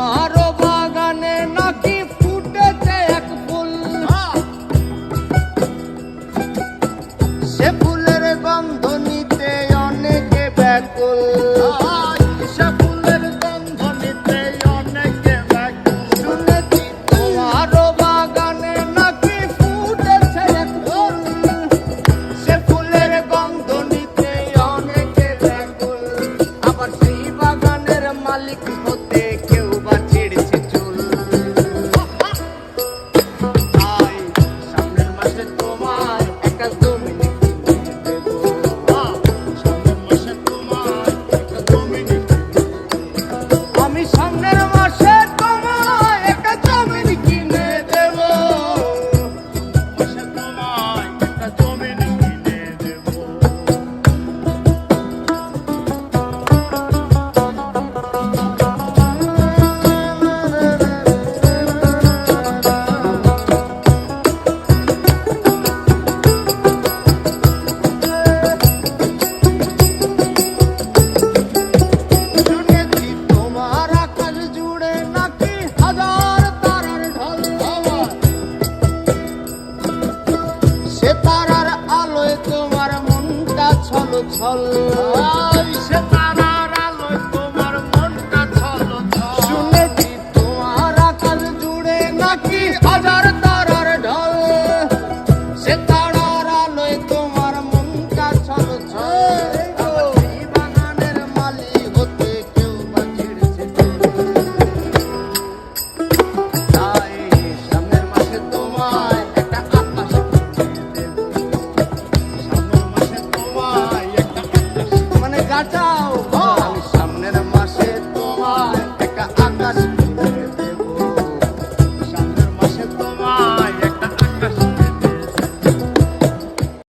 তোমারও বাগানে নাকি ফুটেছে এক ফুল, সে ফুলের গন্ধ নিতে অনেকে ব্যাকুল। সে ফুলের গন্ধ নিতে অনেকে ব্যাকুল। শুনেছি তোমারও বাগানে নাকি ফুটেছে এক ফুল, সে ফুলের গন্ধ নিতে অনেকে ব্যাকুল। আবার সেই বাগানের মালিক হতে কেউ বা ছিঁড়ছে চুল। তাই সামনের মাসে তোমার একটা জমি কিনে দেবো। সামনের মাসে তোমার একটা জমি আমি সামনের মাসে তোমায় একটা জমি কিনে দেবো। মাসে তোমায় একটা জমি কিনে দেবো। শুনেছি তোমার আকাশ জুড়ে নাকি হাজার তারার ঢল, সে তারার আলোয় তোমার মনটা ছল ছল। সে তারার আলোয় তোমার মনটা ছল ছল। শুনেছি তোমার আকাশ জুড়ে নাকি হাজার তারার ঢল, সে তারার আলোয় তোমার মনটা ছল ছল। এই বাগানের মালিক হতে কেউ বা ছিঁড়ছে চুল। তাই সামনের মাসে তোমায় একটা আকাশ কিনে দেবো। সামনের মাসে তোমায় একটা আকাশ মানে গাটাও। আমি সামনের মাসে তোমায় একটা আকাশ